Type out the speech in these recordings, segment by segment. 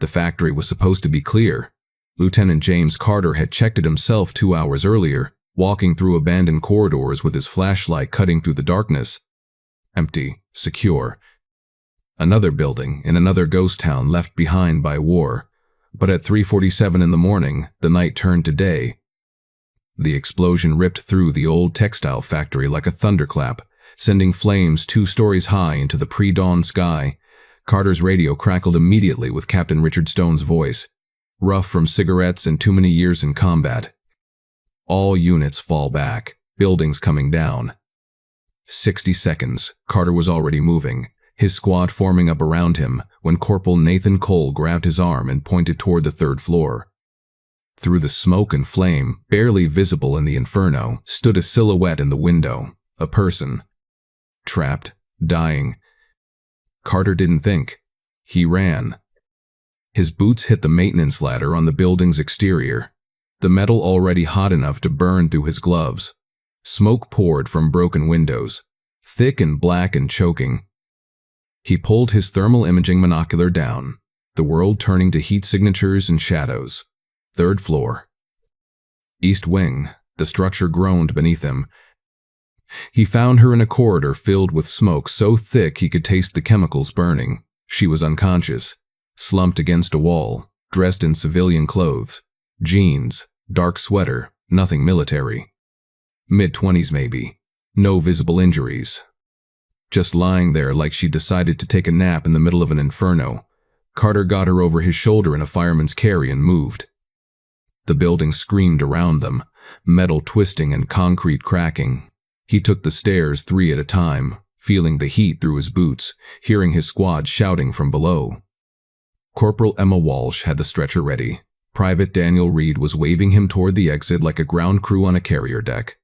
The factory was supposed to be clear. Lieutenant James Carter had checked it himself 2 hours earlier, walking through abandoned corridors with his flashlight cutting through the darkness. Empty, secure. Another building in another ghost town left behind by war. But at 3:47 in the morning, the night turned to day. The explosion ripped through the old textile factory like a thunderclap, sending flames 2 stories high into the pre-dawn sky. Carter's radio crackled immediately with Captain Richard Stone's voice, rough from cigarettes and too many years in combat. All units fall back, buildings coming down. 60 seconds, Carter was already moving, his squad forming up around him, when Corporal Nathan Cole grabbed his arm and pointed toward the 3rd floor. Through the smoke and flame, barely visible in the inferno, stood a silhouette in the window, a person. Trapped, dying. Carter didn't think. He ran. His boots hit the maintenance ladder on the building's exterior, the metal already hot enough to burn through his gloves. Smoke poured from broken windows, thick and black and choking. He pulled his thermal imaging monocular down, the world turning to heat signatures and shadows. 3rd floor. East wing, the structure groaned beneath him. He found her in a corridor filled with smoke so thick he could taste the chemicals burning. She was unconscious, slumped against a wall, dressed in civilian clothes. Jeans, dark sweater, nothing military. Mid-20s maybe. No visible injuries. Just lying there like she decided to take a nap in the middle of an inferno. Carter got her over his shoulder in a fireman's carry and moved. The building screamed around them, metal twisting and concrete cracking. He took the stairs 3 at a time, feeling the heat through his boots, hearing his squad shouting from below. Corporal Emma Walsh had the stretcher ready. Private Daniel Reed was waving him toward the exit like a ground crew on a carrier deck.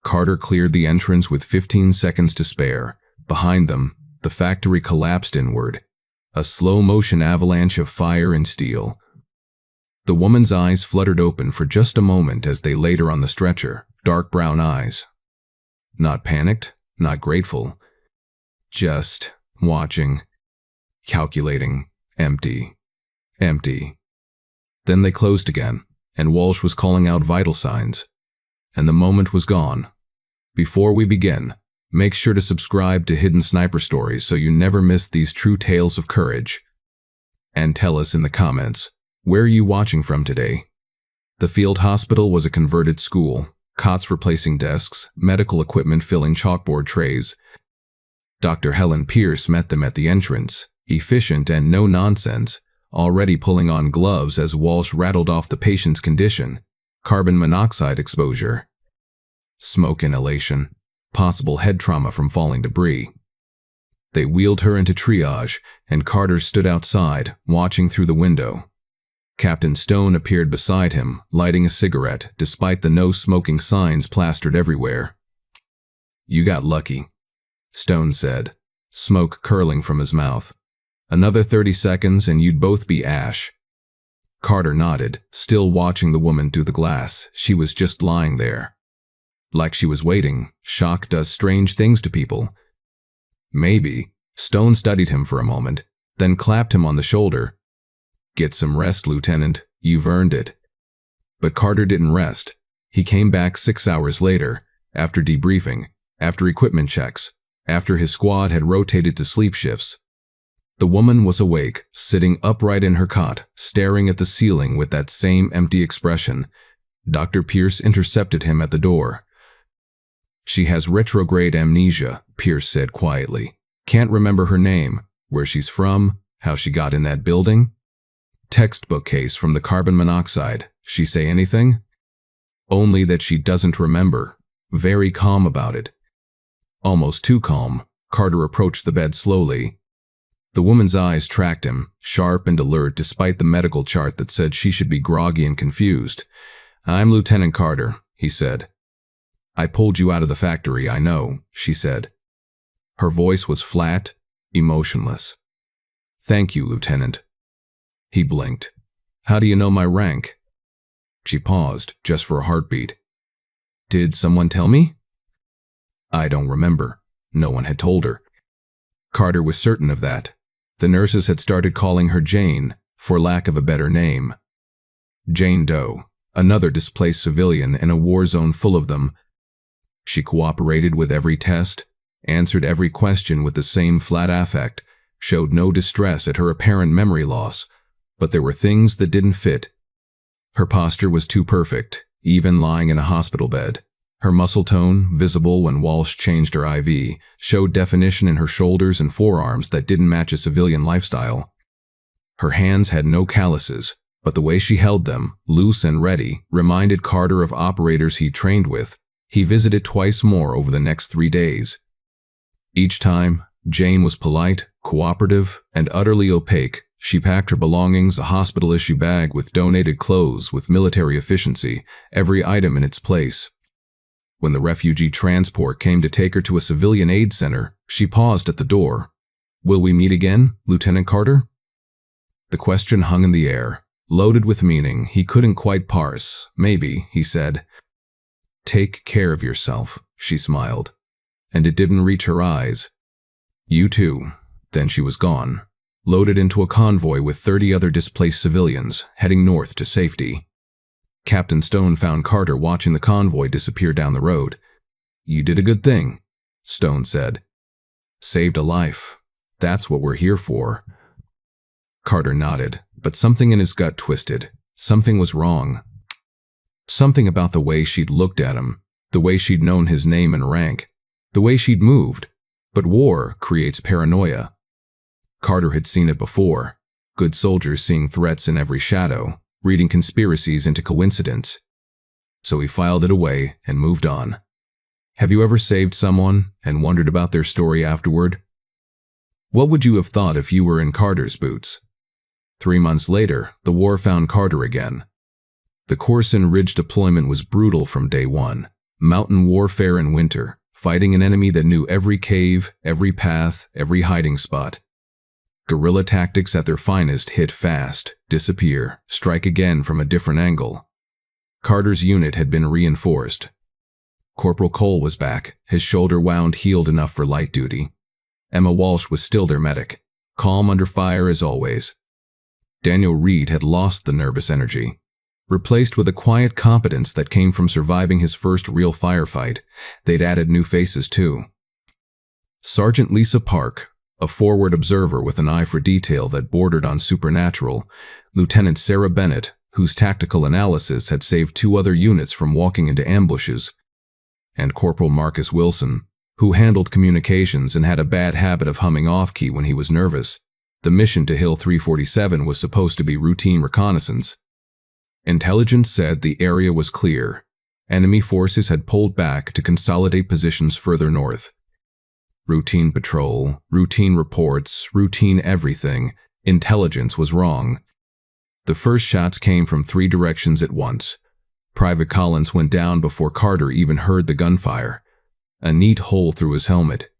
Carter cleared the entrance with 15 seconds to spare. Behind them, the factory collapsed inward, a slow-motion avalanche of fire and steel. The woman's eyes fluttered open for just a moment as they laid her on the stretcher, dark brown eyes. Not panicked, not grateful. Just watching, calculating, empty, empty. Then they closed again, and Walsh was calling out vital signs. And the moment was gone. Before we begin, make sure to subscribe to Hidden Sniper Stories so you never miss these true tales of courage. And tell us in the comments, where are you watching from today? The field hospital was a converted school, cots replacing desks, medical equipment filling chalkboard trays. Dr. Helen Pierce met them at the entrance, efficient and no nonsense, already pulling on gloves as Walsh rattled off the patient's condition. Carbon monoxide exposure, smoke inhalation, possible head trauma from falling debris. They wheeled her into triage, and Carter stood outside, watching through the window. Captain Stone appeared beside him, lighting a cigarette, despite the no-smoking signs plastered everywhere. "You got lucky," Stone said, smoke curling from his mouth. "Another 30 seconds and you'd both be ash." Carter nodded, still watching the woman through the glass. She was just lying there. Like she was waiting. Shock does strange things to people. Maybe. Stone studied him for a moment, then clapped him on the shoulder. "Get some rest, Lieutenant. You've earned it." But Carter didn't rest. He came back 6 hours later, after debriefing, after equipment checks, after his squad had rotated to sleep shifts. The woman was awake, sitting upright in her cot, staring at the ceiling with that same empty expression. Dr. Pierce intercepted him at the door. "She has retrograde amnesia," Pierce said quietly. "Can't remember her name, where she's from, how she got in that building. Textbook case from the carbon monoxide. She say anything?" "Only that she doesn't remember. Very calm about it." Almost too calm, Carter approached the bed slowly. The woman's eyes tracked him, sharp and alert despite the medical chart that said she should be groggy and confused. "I'm Lieutenant Carter," he said. "I pulled you out of the factory, I know," she said. Her voice was flat, emotionless. "Thank you, Lieutenant." He blinked. "How do you know my rank?" She paused, just for a heartbeat. "Did someone tell me?" "I don't remember." No one had told her. Carter was certain of that. The nurses had started calling her Jane, for lack of a better name. Jane Doe, another displaced civilian in a war zone full of them. She cooperated with every test, answered every question with the same flat affect, showed no distress at her apparent memory loss, but there were things that didn't fit. Her posture was too perfect, even lying in a hospital bed. Her muscle tone, visible when Walsh changed her IV, showed definition in her shoulders and forearms that didn't match a civilian lifestyle. Her hands had no calluses, but the way she held them, loose and ready, reminded Carter of operators he trained with. He visited twice more over the next 3 days. Each time, Jane was polite, cooperative, and utterly opaque. She packed her belongings, a hospital-issue bag with donated clothes with military efficiency, every item in its place. When the refugee transport came to take her to a civilian aid center, she paused at the door. "Will we meet again, Lieutenant Carter?" The question hung in the air, loaded with meaning he couldn't quite parse. "Maybe," he said. "Take care of yourself," she smiled, and it didn't reach her eyes. "You too." Then she was gone, loaded into a convoy with 30 other displaced civilians, heading north to safety. Captain Stone found Carter watching the convoy disappear down the road. "You did a good thing," Stone said. "Saved a life. That's what we're here for." Carter nodded, but something in his gut twisted. Something was wrong. Something about the way she'd looked at him, the way she'd known his name and rank, the way she'd moved. But war creates paranoia. Carter had seen it before. Good soldiers seeing threats in every shadow, reading conspiracies into coincidence. So he filed it away and moved on. Have you ever saved someone and wondered about their story afterward? What would you have thought if you were in Carter's boots? 3 months later, the war found Carter again. The Corson Ridge deployment was brutal from day one. Mountain warfare in winter, fighting an enemy that knew every cave, every path, every hiding spot. Guerrilla tactics at their finest: hit fast, disappear, strike again from a different angle. Carter's unit had been reinforced. Corporal Cole was back, his shoulder wound healed enough for light duty. Emma Walsh was still their medic, calm under fire as always. Daniel Reed had lost the nervous energy, replaced with a quiet competence that came from surviving his first real firefight. They'd added new faces too. Sergeant Lisa Park, a forward observer with an eye for detail that bordered on supernatural, Lieutenant Sarah Bennett, whose tactical analysis had saved 2 other units from walking into ambushes, and Corporal Marcus Wilson, who handled communications and had a bad habit of humming off-key when he was nervous. The mission to Hill 347 was supposed to be routine reconnaissance. Intelligence said the area was clear. Enemy forces had pulled back to consolidate positions further north. Routine patrol, routine reports, routine everything. Intelligence was wrong. The first shots came from 3 directions at once. Private Collins went down before Carter even heard the gunfire. A neat hole through his helmet.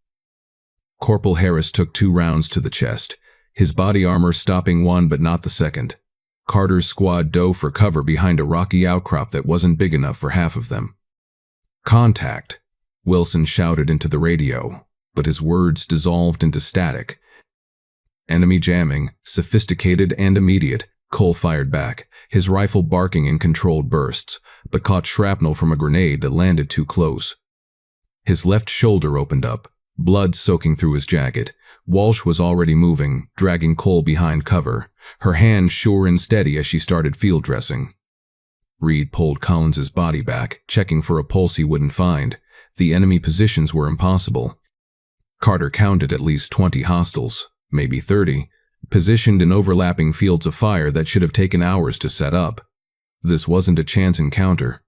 Corporal Harris took 2 rounds to the chest, his body armor stopping one but not the second. Carter's squad dove for cover behind a rocky outcrop that wasn't big enough for half of them. "Contact," Wilson shouted into the radio, but his words dissolved into static. Enemy jamming, sophisticated and immediate. Cole fired back, his rifle barking in controlled bursts, but caught shrapnel from a grenade that landed too close. His left shoulder opened up, blood soaking through his jacket. Walsh was already moving, dragging Cole behind cover, her hand sure and steady as she started field dressing. Reed pulled Collins's body back, checking for a pulse he wouldn't find. The enemy positions were impossible. Carter counted at least 20 hostiles, maybe 30, positioned in overlapping fields of fire that should have taken hours to set up. This wasn't a chance encounter.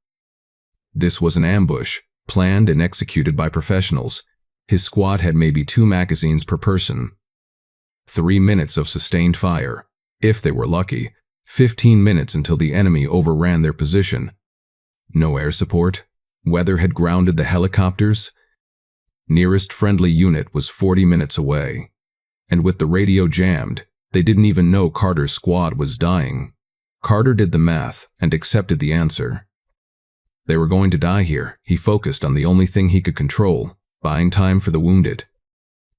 This was an ambush, planned and executed by professionals. His squad had maybe 2 magazines per person. 3 minutes of sustained fire, if they were lucky, 15 minutes until the enemy overran their position. No air support. Weather had grounded the helicopters. Nearest friendly unit was 40 minutes away. And with the radio jammed, they didn't even know Carter's squad was dying. Carter did the math and accepted the answer. They were going to die here. He focused on the only thing he could control, buying time for the wounded.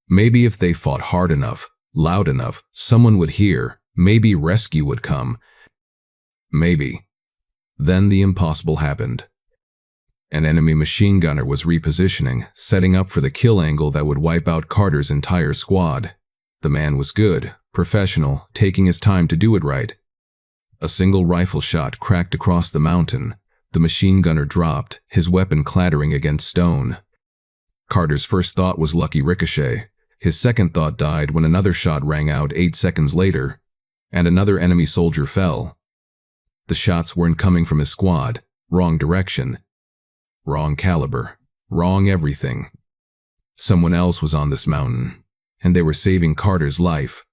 Maybe if they fought hard enough, loud enough, someone would hear, Maybe rescue would come. Maybe. Then the impossible happened. An enemy machine gunner was repositioning, setting up for the kill angle that would wipe out Carter's entire squad. The man was good, professional, taking his time to do it right. A single rifle shot cracked across the mountain. The machine gunner dropped, his weapon clattering against stone. Carter's first thought was lucky ricochet. His second thought died when another shot rang out 8 seconds later, and another enemy soldier fell. The shots weren't coming from his squad. Wrong direction. Wrong caliber. Wrong everything. Someone else was on this mountain, and they were saving Carter's life.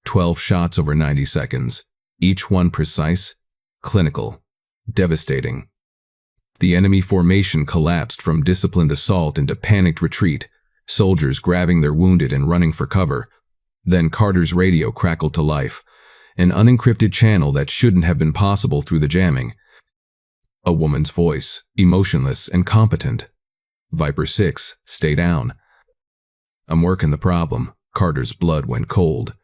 12 shots over 90 seconds, each one precise, clinical, devastating. The enemy formation collapsed from disciplined assault into panicked retreat, soldiers grabbing their wounded and running for cover. Then Carter's radio crackled to life, an unencrypted channel that shouldn't have been possible through the jamming. A woman's voice, emotionless and competent. Viper 6, stay down. I'm working the problem. Carter's blood went cold.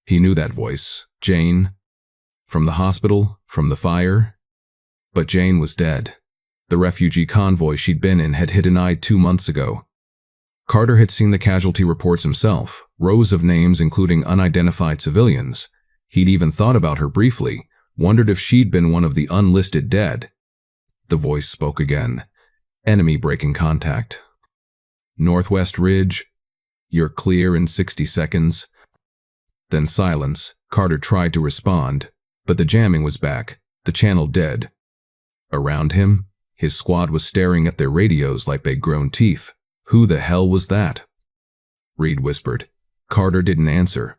He knew that voice. Jane. From the hospital, from the fire. But Jane was dead. The refugee convoy she'd been in had hit an eye 2 months ago. Carter had seen the casualty reports himself, rows of names including unidentified civilians. He'd even thought about her briefly, wondered if she'd been one of the unlisted dead. The voice spoke again. Enemy breaking contact. Northwest Ridge. You're clear in 60 seconds. Then silence. Carter tried to respond, but the jamming was back, the channel dead. Around him, his squad was staring at their radios like they'd grown teeth. Who the hell was that? Reed whispered. Carter didn't answer.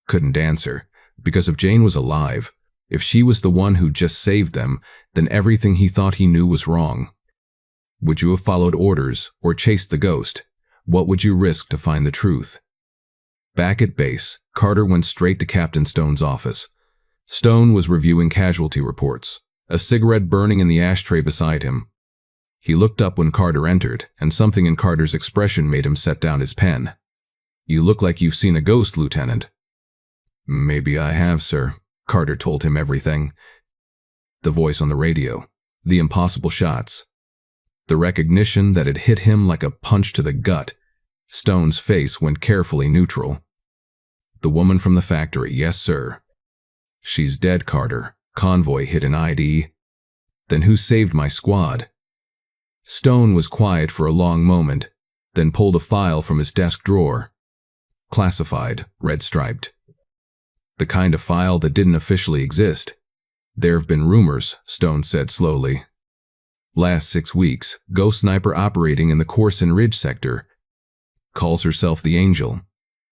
Couldn't answer, because if Jane was alive, if she was the one who just saved them, then everything he thought he knew was wrong. Would you have followed orders or chased the ghost? What would you risk to find the truth? Back at base, Carter went straight to Captain Stone's office. Stone was reviewing casualty reports, a cigarette burning in the ashtray beside him. He looked up when Carter entered, and something in Carter's expression made him set down his pen. You look like you've seen a ghost, Lieutenant. Maybe I have, sir. Carter told him everything. The voice on the radio, the impossible shots, the recognition that had hit him like a punch to the gut. Stone's face went carefully neutral. The woman from the factory, yes, sir. She's dead, Carter. Convoy hit an ID. Then who saved my squad? Stone was quiet for a long moment, then pulled a file from his desk drawer. Classified, red-striped. The kind of file that didn't officially exist. There have been rumors, Stone said slowly. Last 6 weeks, ghost sniper operating in the Corson Ridge sector. Calls herself the Angel.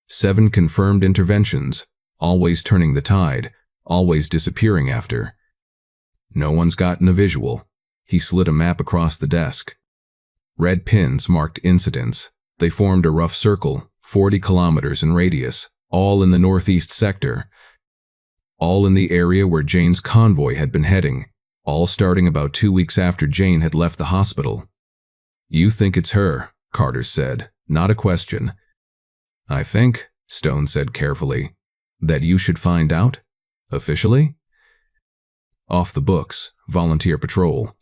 7 confirmed interventions, always turning the tide, always disappearing after. No one's gotten a visual. He slid a map across the desk. Red pins marked incidents. They formed a rough circle, 40 kilometers in radius, all in the northeast sector. All in the area where Jane's convoy had been heading, all starting about 2 weeks after Jane had left the hospital. You think it's her, Carter said, not a question. I think, Stone said carefully, that you should find out? Officially? Off the books, volunteer patrol.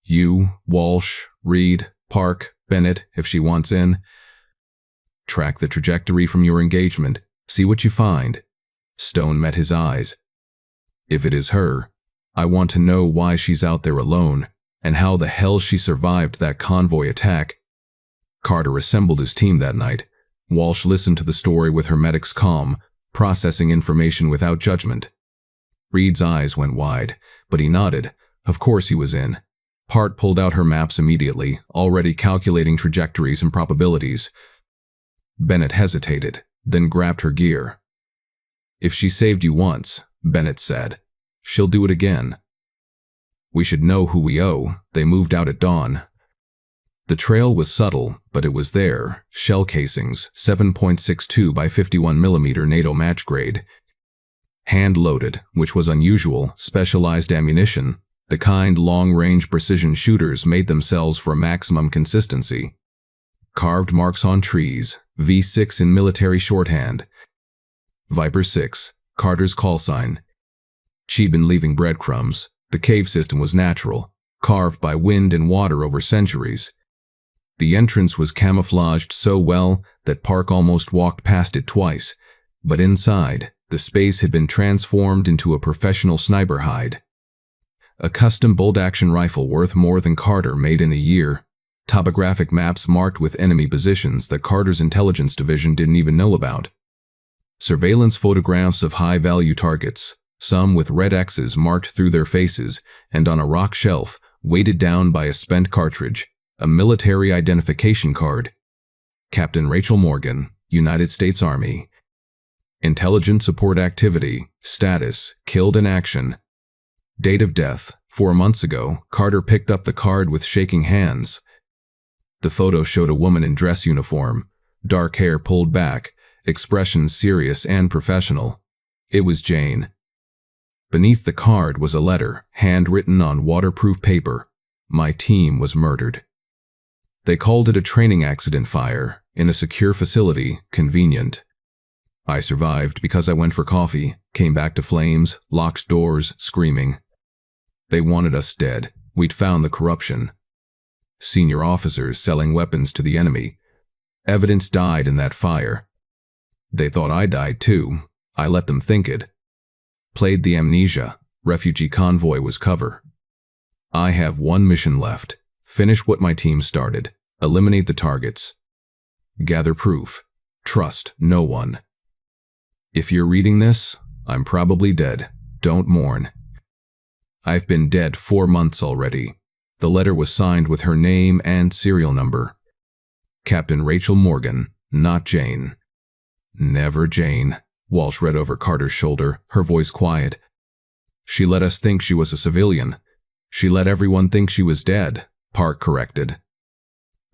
You, Walsh, Reed, Park, Bennett, if she wants in. Track the trajectory from your engagement. See what you find. Stone met his eyes. If it is her, I want to know why she's out there alone, and how the hell she survived that convoy attack. Carter assembled his team that night. Walsh listened to the story with her medic's calm, processing information without judgment. Reed's eyes went wide, but he nodded. Of course he was in. Part pulled out her maps immediately, already calculating trajectories and probabilities. Bennett hesitated, then grabbed her gear. If she saved you once, Bennett said, she'll do it again. We should know who we owe. They moved out at dawn. The trail was subtle, but it was there. Shell casings, 7.62 by 51 mm NATO match grade. Hand-loaded, which was unusual, specialized ammunition. The kind long-range precision shooters made themselves for maximum consistency. Carved marks on trees, V6 in military shorthand. Viper 6, Carter's call sign. She'd been leaving breadcrumbs. The cave system was natural, carved by wind and water over centuries. The entrance was camouflaged so well that Park almost walked past it twice, but inside, the space had been transformed into a professional sniper hide. A custom bolt-action rifle worth more than Carter made in a year. Topographic maps marked with enemy positions that Carter's intelligence division didn't even know about. Surveillance photographs of high-value targets, some with red X's marked through their faces, and on a rock shelf, weighted down by a spent cartridge, a military identification card. Captain Rachel Morgan, United States Army. Intelligence support activity, status, killed in action. Date of death, 4 months ago. Carter picked up the card with shaking hands. The photo showed a woman in dress uniform, dark hair pulled back, expressions serious and professional. It was Jane. Beneath the card was a letter, handwritten on waterproof paper. My team was murdered. They called it a training accident fire, in a secure facility, convenient. I survived because I went for coffee, came back to flames, locked doors, screaming. They wanted us dead. We'd found the corruption. Senior officers selling weapons to the enemy. Evidence died in that fire. They thought I died too. I let them think it. Played the amnesia. Refugee convoy was cover. I have one mission left. Finish what my team started. Eliminate the targets. Gather proof. Trust no one. If you're reading this, I'm probably dead. Don't mourn. I've been dead 4 months already. The letter was signed with her name and serial number. Captain Rachel Morgan, not Jane. Never Jane. Walsh read over Carter's shoulder, her voice quiet. She let us think she was a civilian. She let everyone think she was dead, Park corrected.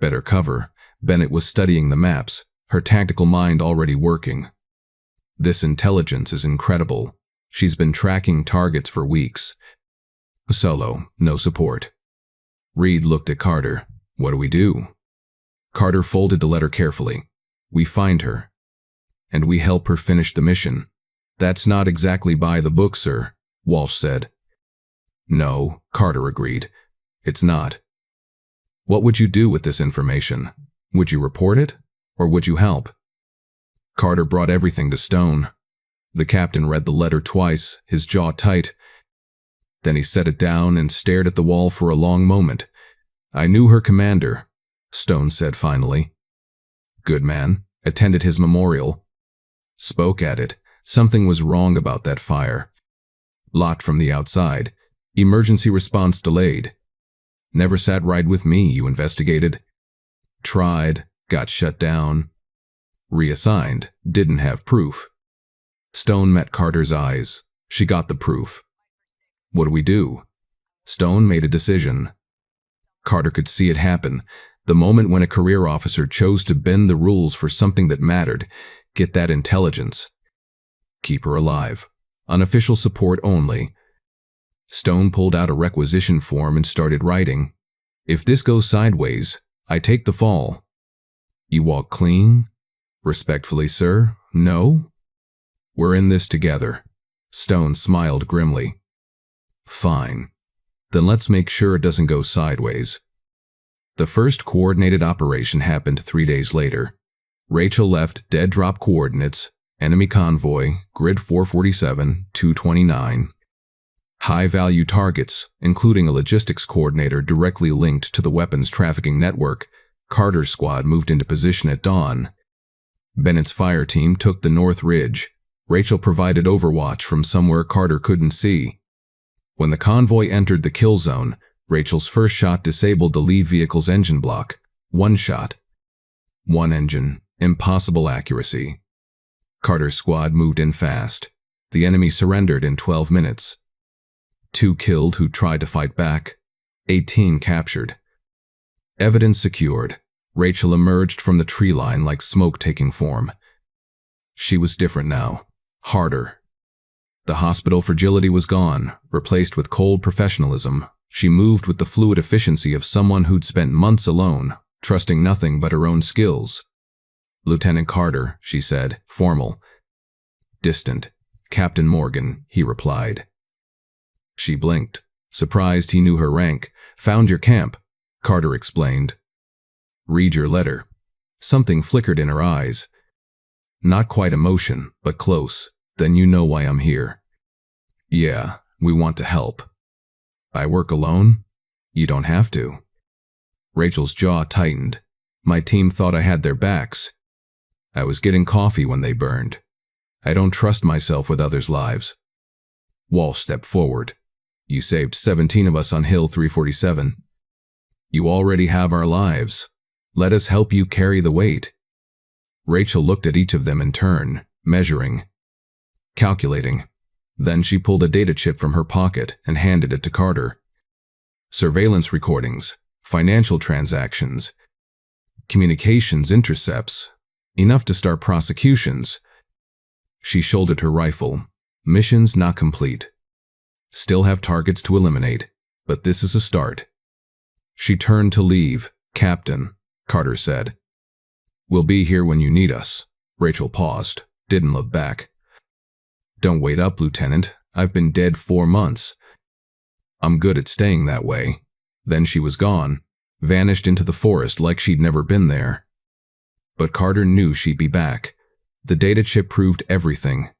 Better cover. Bennett was studying the maps, her tactical mind already working. This intelligence is incredible. She's been tracking targets for weeks. Solo, no support. Reed looked at Carter. What do we do? Carter folded the letter carefully. We find her. And we help her finish the mission. That's not exactly by the book, sir, Walsh said. No, Carter agreed. It's not. What would you do with this information? Would you report it? Or would you help? Carter brought everything to Stone. The captain read the letter twice, his jaw tight. Then he set it down and stared at the wall for a long moment. I knew her commander, Stone said finally. Good man, attended his memorial. Spoke at it. Something was wrong about that fire. Locked from the outside. Emergency response delayed. Never sat right with me, you investigated. Tried, got shut down. Reassigned, didn't have proof. Stone met Carter's eyes. She got the proof. What do we do? Stone made a decision. Carter could see it happen, the moment when a career officer chose to bend the rules for something that mattered, get that intelligence. Keep her alive. Unofficial support only. Stone pulled out a requisition form and started writing. If this goes sideways, I take the fall. You walk clean? Respectfully, sir, no? We're in this together. Stone smiled grimly. Fine. Then let's make sure it doesn't go sideways. The first coordinated operation happened 3 days later. Rachel left dead drop coordinates, enemy convoy, grid 447, 229. High-value targets, including a logistics coordinator directly linked to the weapons trafficking network. Carter's squad moved into position at dawn. Bennett's fire team took the North Ridge. Rachel provided overwatch from somewhere Carter couldn't see. When the convoy entered the kill zone, Rachel's first shot disabled the lead vehicle's engine block. One shot. One engine. Impossible accuracy. Carter's squad moved in fast. The enemy surrendered in 12 minutes. 2 killed who tried to fight back. 18 captured. Evidence secured. Rachel emerged from the tree line like smoke taking form. She was different now. Harder. The hospital fragility was gone, replaced with cold professionalism. She moved with the fluid efficiency of someone who'd spent months alone, trusting nothing but her own skills. Lieutenant Carter, she said, formal. Distant. Captain Morgan, he replied. She blinked, surprised he knew her rank. Found your camp, Carter explained. Read your letter. Something flickered in her eyes. Not quite emotion, but close. Then you know why I'm here. Yeah, we want to help. I work alone? You don't have to. Rachel's jaw tightened. My team thought I had their backs. I was getting coffee when they burned. I don't trust myself with others' lives. Walsh stepped forward. You saved 17 of us on Hill 347. You already have our lives. Let us help you carry the weight. Rachel looked at each of them in turn, measuring, calculating. Then she pulled a data chip from her pocket and handed it to Carter. Surveillance recordings, financial transactions, communications intercepts, enough to start prosecutions. She shouldered her rifle. Missions not complete. Still have targets to eliminate, but this is a start. She turned to leave. Captain, Carter said. We'll be here when you need us. Rachel paused, didn't look back. Don't wait up, Lieutenant. I've been dead 4 months. I'm good at staying that way. Then she was gone, vanished into the forest like she'd never been there. But Carter knew she'd be back. The data chip proved everything.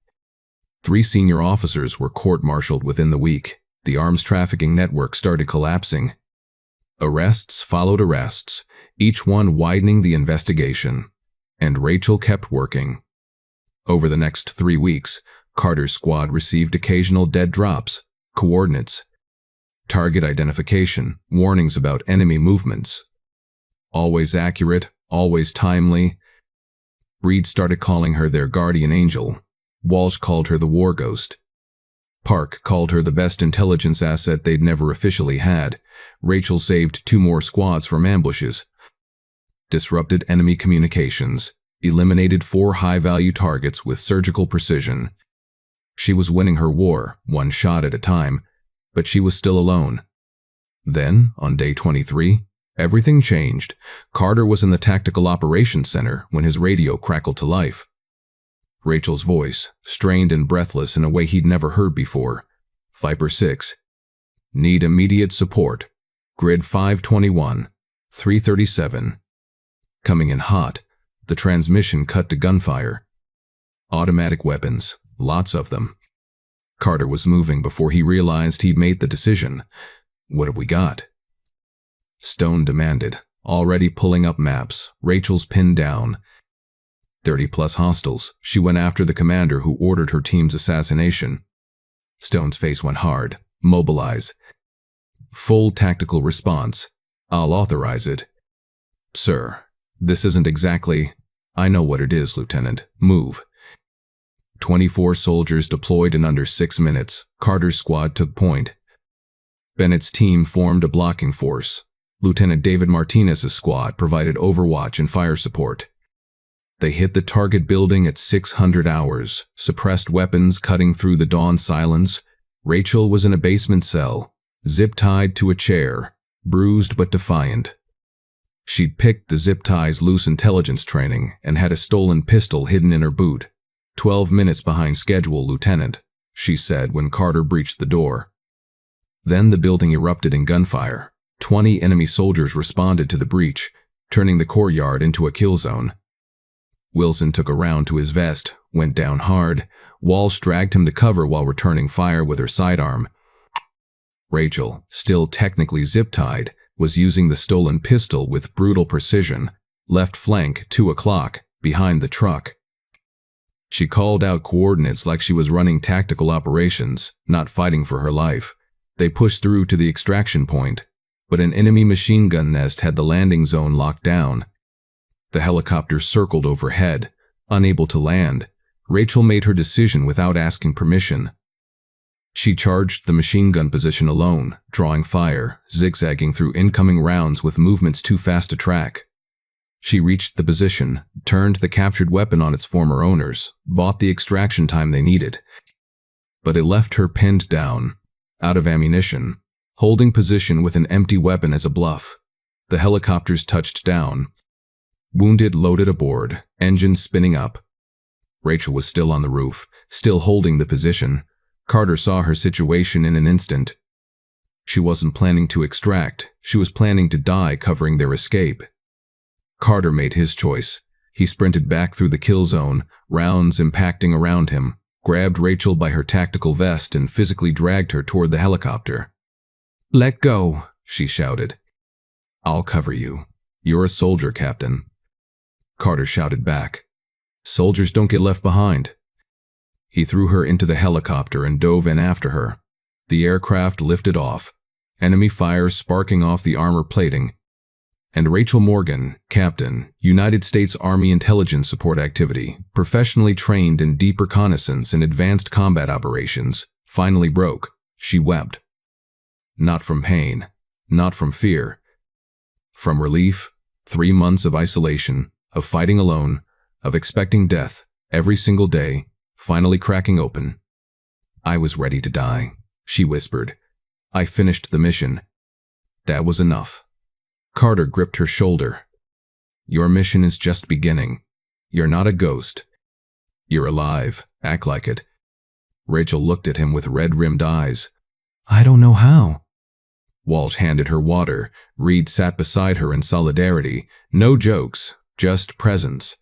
3 senior officers were court-martialed within the week. The arms trafficking network started collapsing. Arrests followed arrests, each one widening the investigation. And Rachel kept working. Over the next 3 weeks, Carter's squad received occasional dead drops, coordinates, target identification, warnings about enemy movements. Always accurate, always timely. Reed started calling her their guardian angel. Walsh called her the war ghost. Park called her the best intelligence asset they'd never officially had. Rachel saved 2 more squads from ambushes, disrupted enemy communications, eliminated 4 high-value targets with surgical precision. She was winning her war, 1 shot at a time, but she was still alone. Then, on day 23, everything changed. Carter was in the Tactical Operations Center when his radio crackled to life. Rachel's voice, strained and breathless in a way he'd never heard before. Viper 6. Need immediate support. Grid 521. 337. Coming in hot, the transmission cut to gunfire. Automatic weapons, lots of them. Carter was moving before he realized he'd made the decision. What have we got? Stone demanded, already pulling up maps. Rachel's pinned down. 30+ hostiles. She went after the commander who ordered her team's assassination. Stone's face went hard. Mobilize. Full tactical response. I'll authorize it. Sir, this isn't exactly... I know what it is, Lieutenant. Move. 24 soldiers deployed in under 6 minutes. Carter's squad took point. Bennett's team formed a blocking force. Lieutenant David Martinez's squad provided overwatch and fire support. They hit the target building at 600 hours, suppressed weapons cutting through the dawn silence. Rachel was in a basement cell, zip-tied to a chair, bruised but defiant. She'd picked the zip ties loose intelligence training and had a stolen pistol hidden in her boot. 12 minutes behind schedule, Lieutenant, she said when Carter breached the door. Then the building erupted in gunfire. 20 enemy soldiers responded to the breach, turning the courtyard into a kill zone. Wilson took a round to his vest, went down hard. Walsh dragged him to cover while returning fire with her sidearm. Rachel, still technically zip-tied, was using the stolen pistol with brutal precision. Left flank, 2 o'clock, behind the truck. She called out coordinates like she was running tactical operations, not fighting for her life. They pushed through to the extraction point, but an enemy machine gun nest had the landing zone locked down. The helicopter circled overhead, unable to land. Rachel made her decision without asking permission. She charged the machine gun position alone, drawing fire, zigzagging through incoming rounds with movements too fast to track. She reached the position, turned the captured weapon on its former owners, bought the extraction time they needed. But it left her pinned down, out of ammunition, holding position with an empty weapon as a bluff. The helicopters touched down. Wounded loaded aboard, engines spinning up. Rachel was still on the roof, still holding the position. Carter saw her situation in an instant. She wasn't planning to extract, she was planning to die covering their escape. Carter made his choice. He sprinted back through the kill zone, rounds impacting around him, grabbed Rachel by her tactical vest and physically dragged her toward the helicopter. "Let go," she shouted. "I'll cover you. You're a soldier, Captain." Carter shouted back. "Soldiers don't get left behind." He threw her into the helicopter and dove in after her. The aircraft lifted off, enemy fire sparking off the armor plating. And Rachel Morgan, Captain, United States Army Intelligence Support Activity, professionally trained in deep reconnaissance and advanced combat operations, finally broke. She wept. Not from pain, not from fear. From relief, 3 months of isolation, of fighting alone, of expecting death, every single day, finally cracking open. "I was ready to die," she whispered. "I finished the mission. That was enough." Carter gripped her shoulder. "Your mission is just beginning. You're not a ghost. You're alive. Act like it." Rachel looked at him with red-rimmed eyes. "I don't know how." Walsh handed her water. Reed sat beside her in solidarity. No jokes, just presence.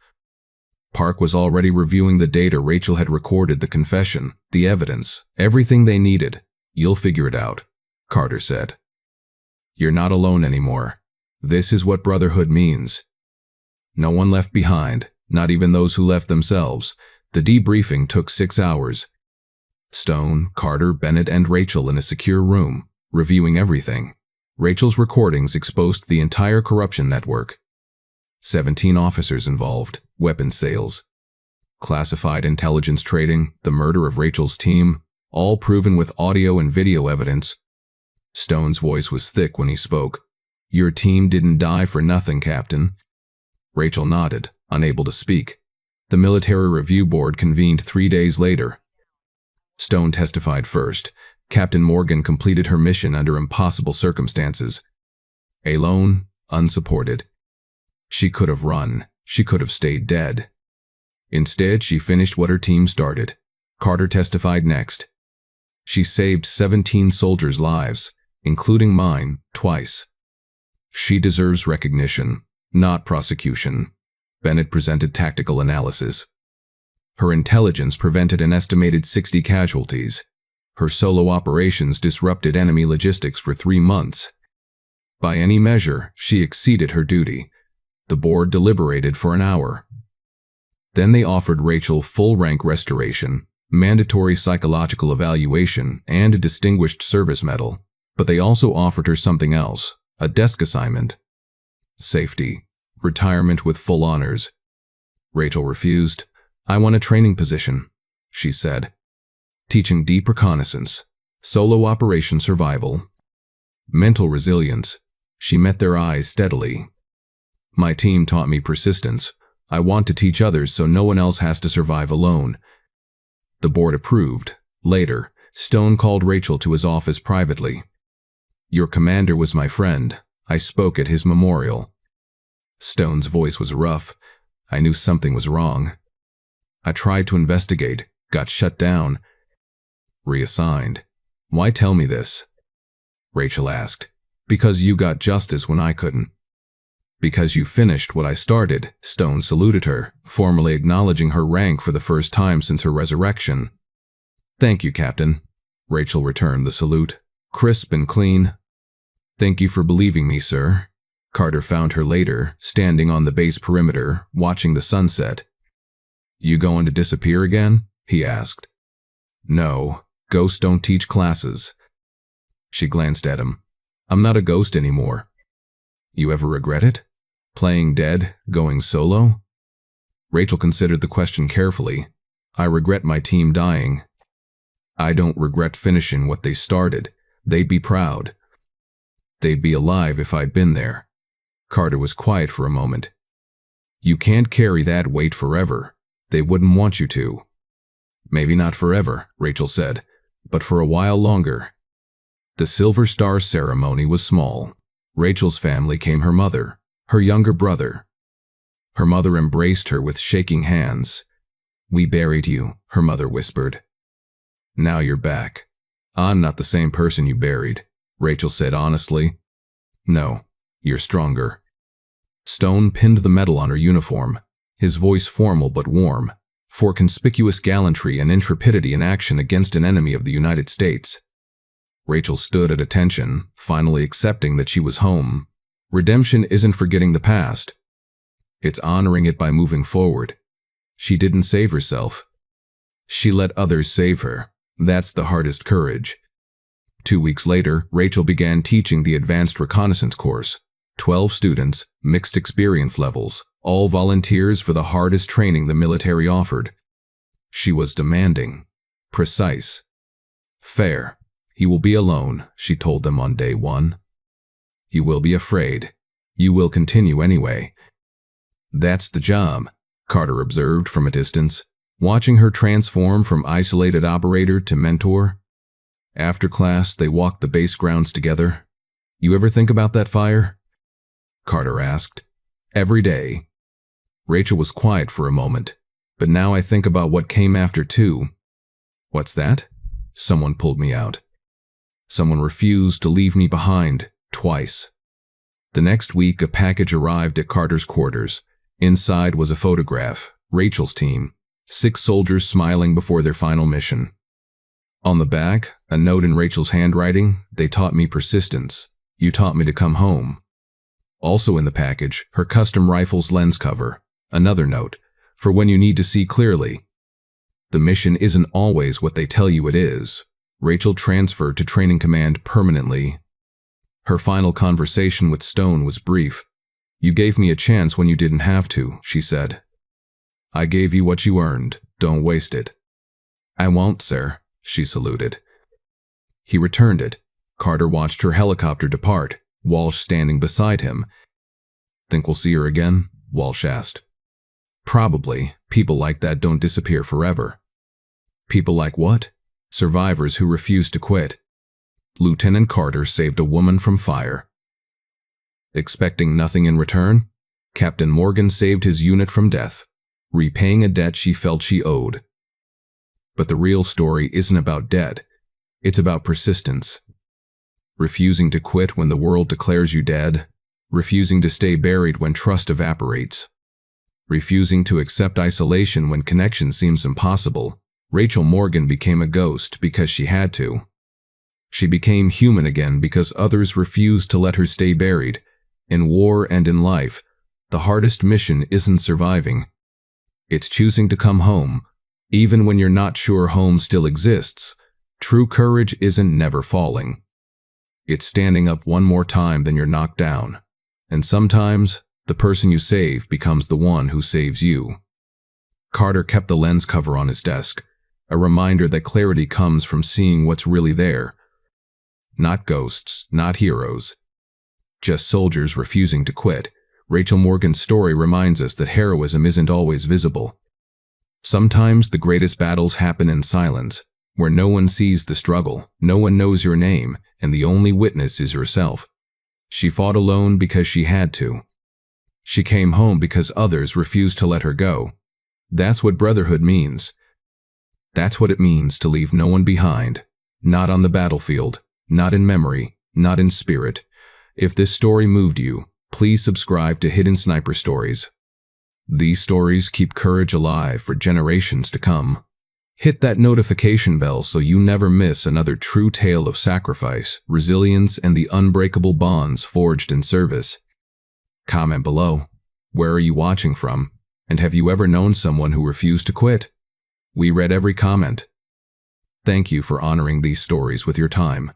Park was already reviewing the data Rachel had recorded, the confession, the evidence, everything they needed. "You'll figure it out," Carter said. "You're not alone anymore. This is what brotherhood means. No one left behind, not even those who left themselves." The debriefing took 6 hours. Stone, Carter, Bennett, and Rachel in a secure room, reviewing everything. Rachel's recordings exposed the entire corruption network. 17 officers involved, weapons sales, classified intelligence trading, the murder of Rachel's team, all proven with audio and video evidence. Stone's voice was thick when he spoke. "Your team didn't die for nothing, Captain." Rachel nodded, unable to speak. The military review board convened 3 days later. Stone testified first. Captain Morgan completed her mission under impossible circumstances. Alone, unsupported. She could have run. She could have stayed dead. Instead, she finished what her team started. Carter testified next. She saved 17 soldiers' lives, including mine, twice. She deserves recognition, not prosecution. Bennett presented tactical analysis. Her intelligence prevented an estimated 60 casualties. Her solo operations disrupted enemy logistics for 3 months. By any measure, she exceeded her duty. The board deliberated for an hour. Then they offered Rachel full rank restoration, mandatory psychological evaluation, and a Distinguished Service Medal. But they also offered her something else. A desk assignment. Safety. Retirement with full honors. Rachel refused. "I want a training position," she said. Teaching deep reconnaissance, solo operation survival, mental resilience. She met their eyes steadily. "My team taught me persistence. I want to teach others so no one else has to survive alone." The board approved. Later, Stone called Rachel to his office privately. "Your commander was my friend. I spoke at his memorial." Stone's voice was rough. "I knew something was wrong. I tried to investigate, got shut down. Reassigned." "Why tell me this?" Rachel asked. "Because you got justice when I couldn't." "Because you finished what I started," Stone saluted her, formally acknowledging her rank for the first time since her resurrection. "Thank you, Captain." Rachel returned the salute, crisp and clean. "Thank you for believing me, sir." Carter found her later, standing on the base perimeter, watching the sunset. "You going to disappear again?" he asked. "No, ghosts don't teach classes." She glanced at him. "I'm not a ghost anymore." "You ever regret it? Playing dead, going solo?" Rachel considered the question carefully. "I regret my team dying. I don't regret finishing what they started. They'd be proud. They'd be alive if I'd been there." Carter was quiet for a moment. "You can't carry that weight forever. They wouldn't want you to." "Maybe not forever," Rachel said, "but for a while longer." The Silver Star ceremony was small. Rachel's family came her mother, her younger brother. Her mother embraced her with shaking hands. We buried you, her mother whispered. Now you're back. I'm not the same person you buried, Rachel said honestly. No, you're stronger. Stone pinned the medal on her uniform, his voice formal but warm, for conspicuous gallantry and intrepidity in action against an enemy of the United States. Rachel stood at attention, finally accepting that she was home. Redemption isn't forgetting the past. It's honoring it by moving forward. She didn't save herself. She let others save her. That's the hardest courage. 2 weeks later, Rachel began teaching the Advanced Reconnaissance course. 12 students, mixed experience levels, all volunteers for the hardest training the military offered. She was demanding, precise, fair. You will be alone, she told them on day 1. You will be afraid. You will continue anyway. That's the job, Carter observed from a distance, watching her transform from isolated operator to mentor. After class, they walked the base grounds together. You ever think about that fire? Carter asked. Every day. Rachel was quiet for a moment, but now I think about what came after too. What's that? Someone pulled me out. Someone refused to leave me behind, twice. The next week, a package arrived at Carter's quarters. Inside was a photograph, Rachel's team, 6 soldiers smiling before their final mission. On the back, a note in Rachel's handwriting, they taught me persistence. You taught me to come home. Also in the package, her custom rifle's lens cover. Another note, for when you need to see clearly. The mission isn't always what they tell you it is. Rachel transferred to training command permanently. Her final conversation with Stone was brief. You gave me a chance when you didn't have to, she said. I gave you what you earned. Don't waste it. I won't, sir, she saluted. He returned it. Carter watched her helicopter depart, Walsh standing beside him. Think we'll see her again? Walsh asked. Probably. People like that don't disappear forever. People like what? Survivors who refuse to quit. Lieutenant Carter saved a woman from fire. Expecting nothing in return, Captain Morgan saved his unit from death, repaying a debt she felt she owed. But the real story isn't about debt. It's about persistence. Refusing to quit when the world declares you dead. Refusing to stay buried when trust evaporates. Refusing to accept isolation when connection seems impossible. Rachel Morgan became a ghost because she had to. She became human again because others refused to let her stay buried. In war and in life, the hardest mission isn't surviving. It's choosing to come home, even when you're not sure home still exists. True courage isn't never falling. It's standing up one more time than you're knocked down. And sometimes, the person you save becomes the one who saves you. Carter kept the lens cover on his desk, a reminder that clarity comes from seeing what's really there. Not ghosts, not heroes. Just soldiers refusing to quit. Rachel Morgan's story reminds us that heroism isn't always visible. Sometimes the greatest battles happen in silence, where no one sees the struggle, no one knows your name, and the only witness is yourself. She fought alone because she had to. She came home because others refused to let her go. That's what brotherhood means. That's what it means to leave no one behind. Not on the battlefield, not in memory, not in spirit. If this story moved you, please subscribe to Hidden Sniper Stories. These stories keep courage alive for generations to come. Hit that notification bell so you never miss another true tale of sacrifice, resilience, and the unbreakable bonds forged in service. Comment below. Where are you watching from? And have you ever known someone who refused to quit? We read every comment. Thank you for honoring these stories with your time.